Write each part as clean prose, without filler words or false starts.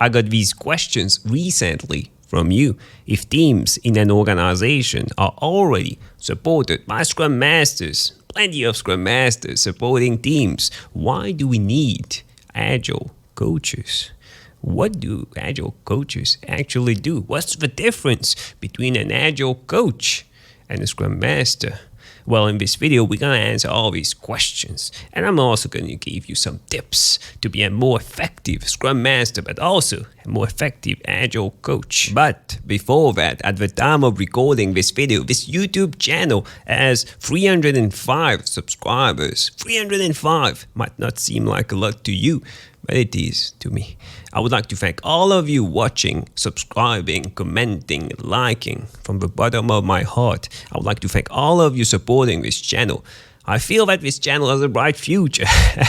I got these questions recently from you. If teams in an organization are already supported by Scrum Masters, plenty of Scrum Masters supporting teams, why do we need Agile coaches? What do Agile coaches actually do? What's the difference between an Agile coach and a Scrum Master? Well, in this video, we're going to answer all these questions. And I'm also going to give you some tips to be a more effective Scrum Master, but also a more effective Agile coach. But before that, at the time of recording this video, this YouTube channel has 305 subscribers. 305 might not seem like a lot to you, but it is to me. I would like to thank all of you watching, subscribing, commenting, liking from the bottom of my heart. I would like to thank all of you supporting this channel. I feel that this channel has a bright future.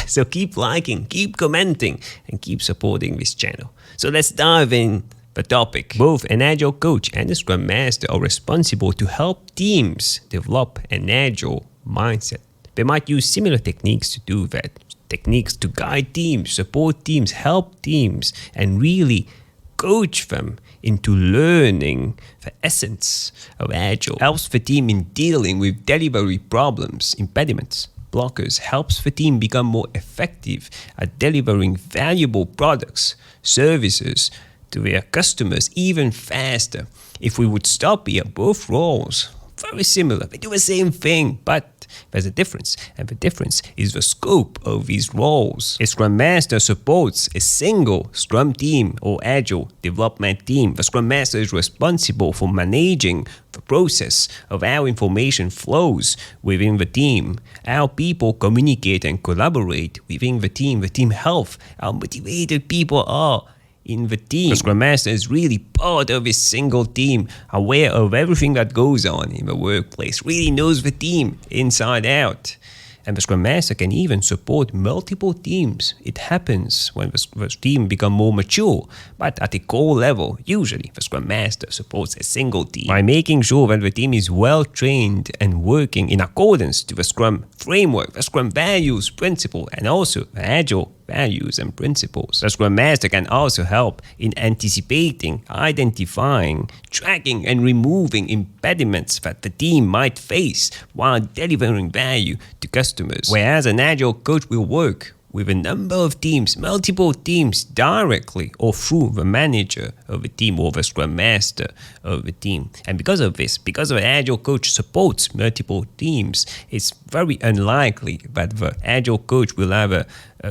So keep liking, keep commenting, and keep supporting this channel. So let's dive in the topic. Both an Agile coach and a Scrum Master are responsible to help teams develop an Agile mindset. They might use similar techniques to do that. Techniques to guide teams, support teams, help teams, and really coach them into learning the essence of Agile. Helps the team in dealing with delivery problems, impediments, blockers. Helps the team become more effective at delivering valuable products, services to their customers even faster. If we would stop here, both roles very similar. They do the same thing, but there's a difference, and the difference is the scope of these roles. A Scrum Master supports a single Scrum team or Agile development team. The Scrum Master is responsible for managing the process of how information flows within the team, how people communicate and collaborate within the team health, how motivated people are in the team. The Scrum Master is really part of a single team, aware of everything that goes on in the workplace, really knows the team inside out. And the Scrum Master can even support multiple teams. It happens when the team become more mature, but at a core level, usually the Scrum Master supports a single team by making sure that the team is well trained and working in accordance to the Scrum framework, the Scrum values, principle, and also the Agile values and principles. The Scrum Master can also help in anticipating, identifying, tracking, and removing impediments that the team might face while delivering value to customers. Whereas an Agile coach will work with a number of teams, multiple teams, directly or through the manager of a team or the Scrum Master of a team. And because of this, because an Agile coach supports multiple teams, it's very unlikely that the Agile coach will have a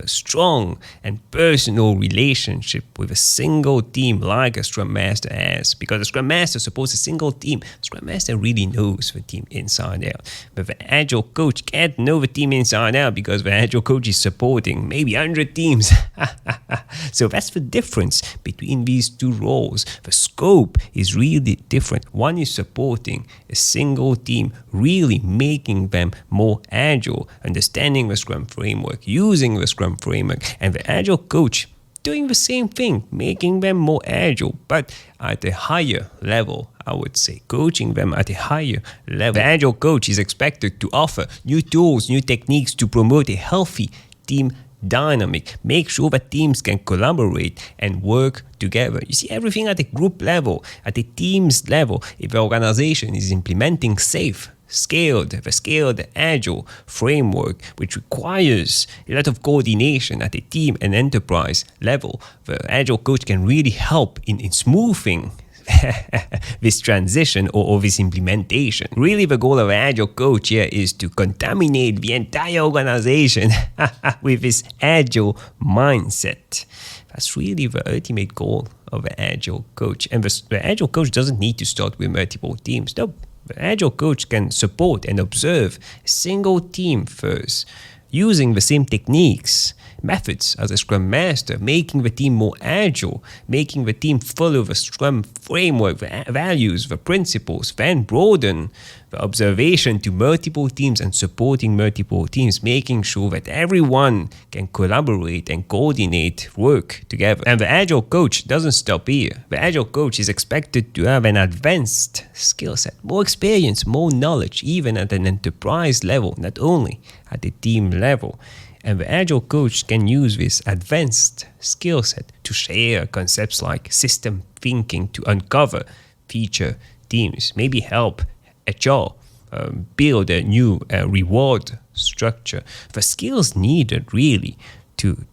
strong and personal relationship with a single team like a Scrum Master has. Because the Scrum Master supports a single team, the Scrum Master really knows the team inside out. But the Agile coach can't know the team inside out because the Agile coach is supporting maybe 100 teams. So that's the difference between these two roles. The scope is really different. One is supporting a single team, really making them more agile, understanding the Scrum framework, using the Scrum framework, and the Agile coach doing the same thing, making them more agile, but at a higher level, I would say, coaching them at a higher level. The Agile coach is expected to offer new tools, new techniques to promote a healthy team dynamic, make sure that teams can collaborate and work together. You see, everything at a group level, at a team's level. If the organization is implementing the scaled Agile framework, which requires a lot of coordination at a team and enterprise level, the Agile coach can really help in smoothing this transition or this implementation. Really, the goal of an Agile coach here is to contaminate the entire organization with this Agile mindset. That's really the ultimate goal of an Agile coach. And the Agile coach doesn't need to start with multiple teams. No, the Agile coach can support and observe a single team first, using the same techniques, methods as a Scrum Master, making the team more agile, making the team follow the Scrum framework, the values, the principles, then broaden the observation to multiple teams and supporting multiple teams, making sure that everyone can collaborate and coordinate work together. And the Agile coach doesn't stop here. The Agile coach is expected to have an advanced skill set, more experience, more knowledge, even at an enterprise level, not only at the team level. And the Agile coach can use this advanced skill set to share concepts like system thinking to uncover future teams, maybe help HR build a new reward structure. The skills needed really to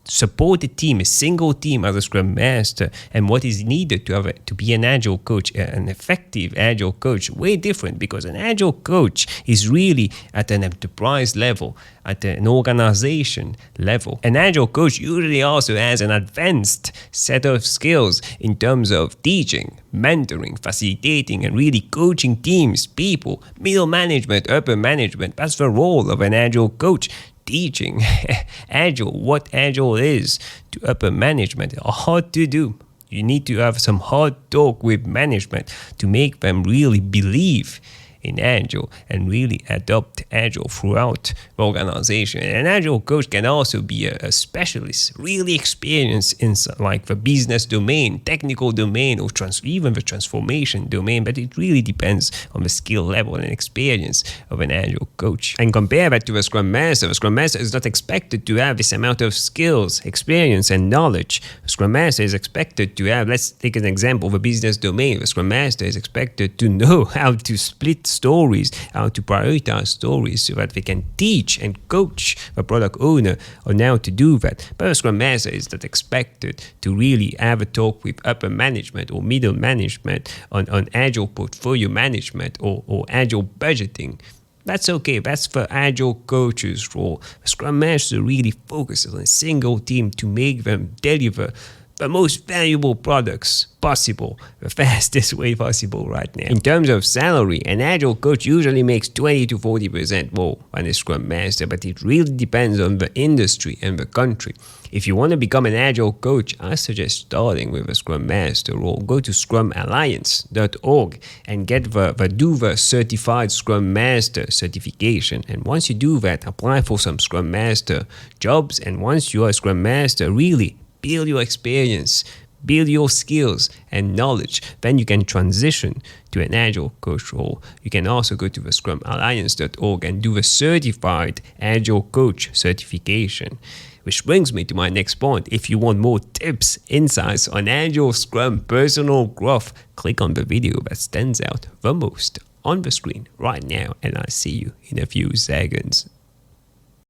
support the team, a single team as a Scrum Master, and what is needed to be an Agile coach, an effective Agile coach, way different, because an Agile coach is really at an enterprise level, at an organization level. An Agile coach usually also has an advanced set of skills in terms of teaching, mentoring, facilitating, and really coaching teams, people, middle management, upper management. That's the role of an Agile coach. Teaching Agile, what Agile is to upper management, hard to do. You need to have some hard talk with management to make them really believe in Agile and really adopt Agile throughout the organization. And an Agile coach can also be a specialist, really experienced in like the business domain, technical domain, or even the transformation domain, but it really depends on the skill level and experience of an Agile coach. And compare that to a Scrum Master. The Scrum Master is not expected to have this amount of skills, experience, and knowledge. The Scrum Master is expected to have, let's take an example, the business domain. The Scrum Master is expected to know how to split stories, how to prioritize stories so that they can teach and coach the product owner on how to do that. But a Scrum Master is not expected to really have a talk with upper management or middle management on Agile portfolio management or Agile budgeting. That's okay. That's the Agile coach's role. The Scrum Master really focuses on a single team to make them deliver the most valuable products possible, the fastest way possible right now. In terms of salary, an Agile coach usually makes 20 to 40% more than a Scrum Master, but it really depends on the industry and the country. If you want to become an Agile coach, I suggest starting with a Scrum Master role. Go to scrumalliance.org and get the DoVer Certified Scrum Master certification. And once you do that, apply for some Scrum Master jobs. And once you are a Scrum Master, really build your experience, build your skills and knowledge. Then you can transition to an Agile coach role. You can also go to the scrumalliance.org and do the Certified Agile Coach certification. Which brings me to my next point. If you want more tips, insights on Agile, Scrum, personal growth, click on the video that stands out the most on the screen right now, and I'll see you in a few seconds.